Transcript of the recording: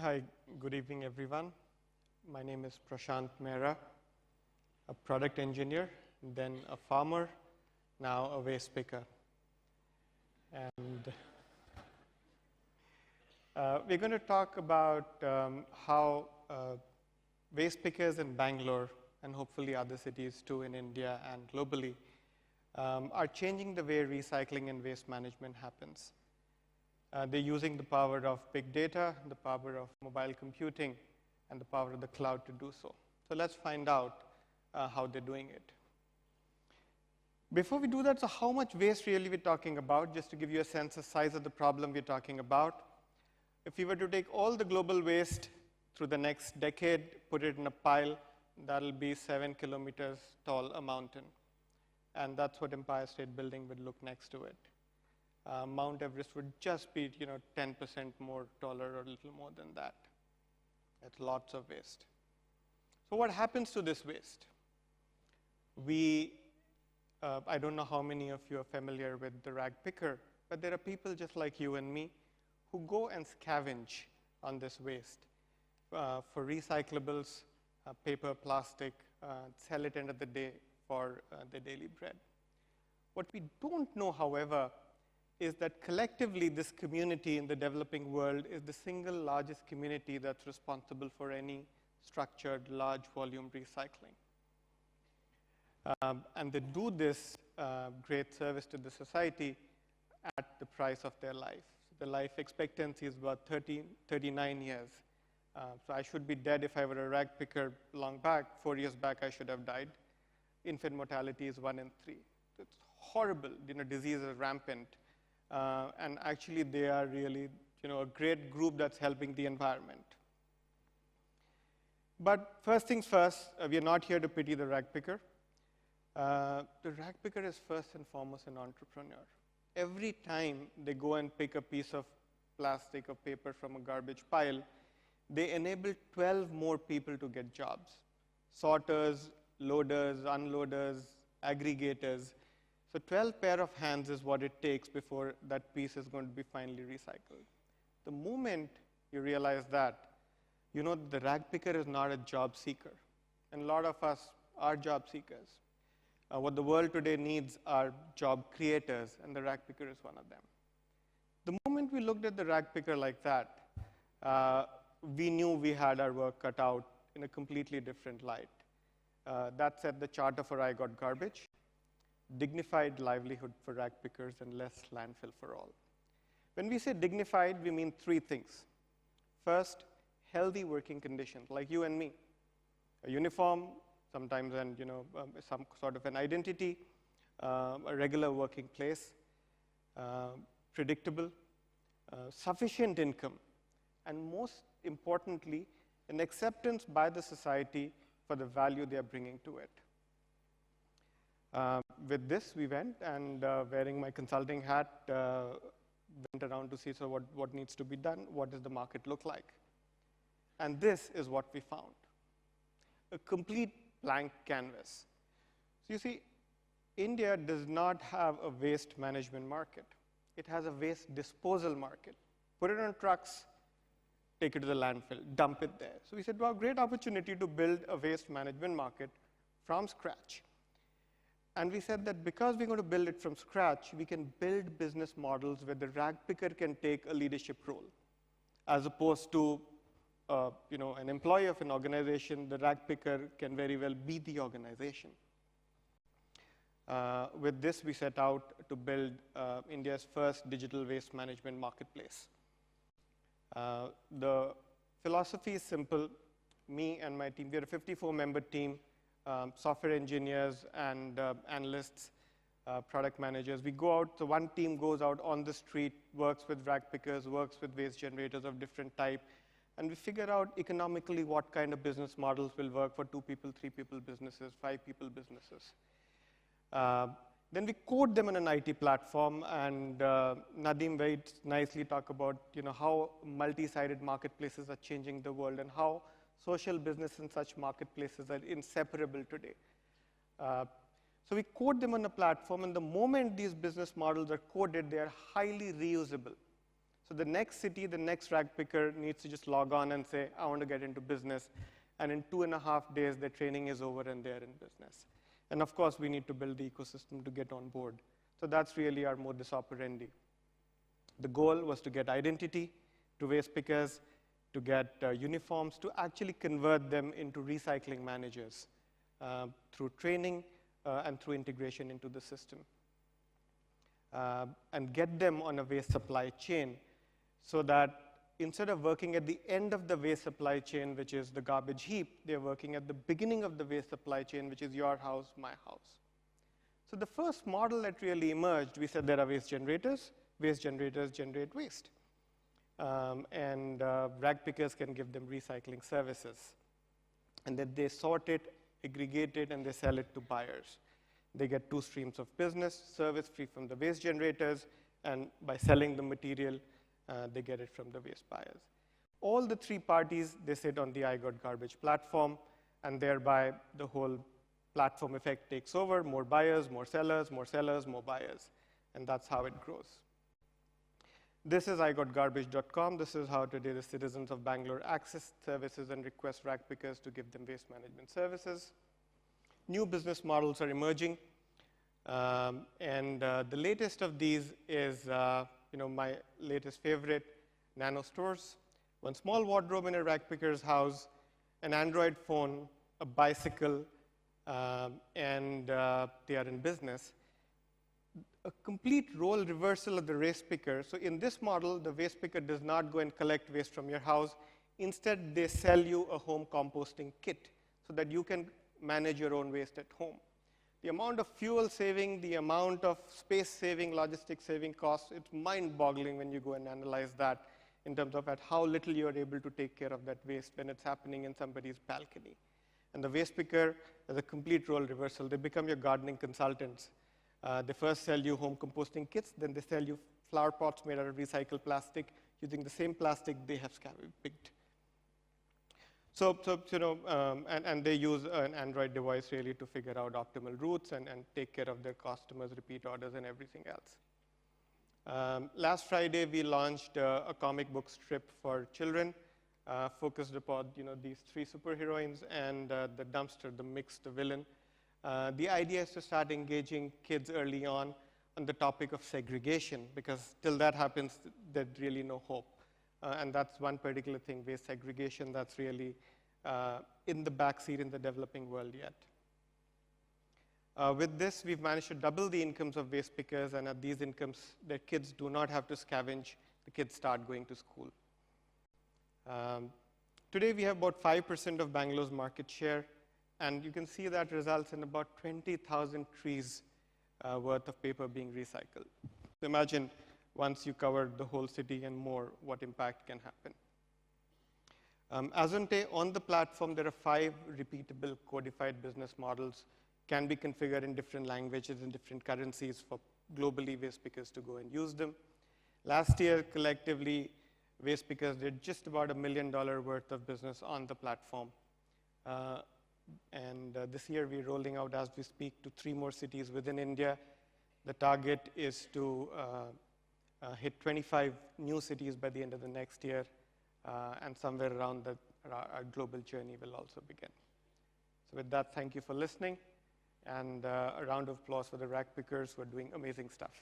Hi, good evening, everyone. My name is Prashant Mehra, a product engineer, then a farmer, now a waste picker. And we're going to talk about how waste pickers in Bangalore, and hopefully other cities too in India and globally, are changing the way recycling and waste management happens. They're using the power of big data, the power of mobile computing, and the power of the cloud to do so. So let's find out how they're doing it. Before we do that, so how much waste really we're talking about, just to give you a sense of the size of the problem we're talking about. If we were to take all the global waste through the next decade, put it in a pile, that'll be 7 kilometers tall, a mountain. And that's what Empire State Building would look next to it. Mount Everest would just be 10% more taller or a little more than that. That's lots of waste. So what happens to this waste? I don't know how many of you are familiar with the rag picker, but there are people just like you and me who go and scavenge on this waste for recyclables, paper, plastic, sell it end of the day for their daily bread. What we don't know, however, is that collectively this community in the developing world is the single largest community that's responsible for any structured large volume recycling. And they do this great service to the society at the price of their life. So the life expectancy is about 39 years. So I should be dead if I were a rag picker long back. 4 years back, I should have died. Infant mortality is 1 in 3. So it's horrible. Disease is rampant. And actually, they are really a great group that's helping the environment. But first things first, we are not here to pity the rag picker. The rag picker is first and foremost an entrepreneur. Every time they go and pick a piece of plastic or paper from a garbage pile, they enable 12 more people to get jobs. Sorters, loaders, unloaders, aggregators. So 12 pair of hands is what it takes before that piece is going to be finally recycled. The moment you realize that, the rag picker is not a job seeker. And a lot of us are job seekers. What the world today needs are job creators, and the rag picker is one of them. The moment we looked at the rag picker like that, we knew we had our work cut out in a completely different light. That said, the charter for I got garbage, dignified livelihood for rag pickers, and less landfill for all. When we say dignified, we mean 3 things. First, healthy working conditions, like you and me. A uniform, sometimes and some sort of an identity, a regular working place, predictable, sufficient income, and most importantly, an acceptance by the society for the value they are bringing to it. With this, we went and wearing my consulting hat, went around to see what needs to be done, what does the market look like. And this is what we found, a complete blank canvas. So you see, India does not have a waste management market. It has a waste disposal market. Put it on trucks, take it to the landfill, dump it there. So we said, wow, great opportunity to build a waste management market from scratch. And we said that because we're going to build it from scratch, we can build business models where the rag picker can take a leadership role. As opposed to an employee of an organization, the rag picker can very well be the organization. With this, we set out to build India's first digital waste management marketplace. The philosophy is simple. Me and my team, we are a 54-member team, software engineers and analysts, product managers. We go out, so one team goes out on the street, works with rag pickers, works with waste generators of different type, and we figure out economically what kind of business models will work for 2 people, 3 people businesses, 5 people businesses. Then we code them on an IT platform, and Nadeem very nicely talked about how multi-sided marketplaces are changing the world and how social business and such marketplaces are inseparable today. So we code them on a platform, and the moment these business models are coded, they are highly reusable. So the next city, the next rag picker needs to just log on and say, I want to get into business. And in 2.5 days, their training is over and they're in business. And of course, we need to build the ecosystem to get on board. So that's really our modus operandi. The goal was to get identity to waste pickers, to get uniforms, to actually convert them into recycling managers through training and through integration into the system. And get them on a waste supply chain so that instead of working at the end of the waste supply chain, which is the garbage heap, they're working at the beginning of the waste supply chain, which is your house, my house. So the first model that really emerged, we said there are waste generators generate waste. And rag pickers can give them recycling services. And then they sort it, aggregate it, and they sell it to buyers. They get 2 streams of business, service fee from the waste generators, and by selling the material, they get it from the waste buyers. All the 3 parties, they sit on the I Got Garbage platform, and thereby the whole platform effect takes over, more buyers, more sellers, more sellers, more buyers. And that's how it grows. This is igotgarbage.com. This is how today the citizens of Bangalore access services and request rag pickers to give them waste management services. New business models are emerging. The latest of these is my latest favorite, nano stores. One small wardrobe in a rag picker's house, an Android phone, a bicycle, and they are in business. A complete role reversal of the waste picker. So in this model, the waste picker does not go and collect waste from your house. Instead, they sell you a home composting kit so that you can manage your own waste at home. The amount of fuel saving, the amount of space saving, logistics saving costs, it's mind-boggling when you go and analyze that in terms of at how little you're able to take care of that waste when it's happening in somebody's balcony. And the waste picker is a complete role reversal. They become your gardening consultants. They first sell you home composting kits, then they sell you flower pots made out of recycled plastic using the same plastic they have picked. And they use an Android device really to figure out optimal routes and take care of their customers' repeat orders and everything else. Last Friday, we launched a comic book strip for children focused upon these 3 superheroines and the dumpster, the mixed villain. The idea is to start engaging kids early on the topic of segregation, because till that happens, there's really no hope. And that's one particular thing, waste segregation, that's really in the backseat in the developing world yet. With this, we've managed to double the incomes of waste pickers, and at these incomes, their kids do not have to scavenge. The kids start going to school. Today, we have about 5% of Bangalore's market share. And you can see that results in about 20,000 trees worth of paper being recycled. So imagine once you cover the whole city and more, what impact can happen. On the platform, there are 5 repeatable codified business models, can be configured in different languages and different currencies for globally waste pickers to go and use them. Last year, collectively, waste pickers did just about $1 million worth of business on the platform. This year, we're rolling out, as we speak, to 3 more cities within India. The target is to hit 25 new cities by the end of the next year, and somewhere around that, our global journey will also begin. So with that, thank you for listening, and a round of applause for the rag pickers who are doing amazing stuff.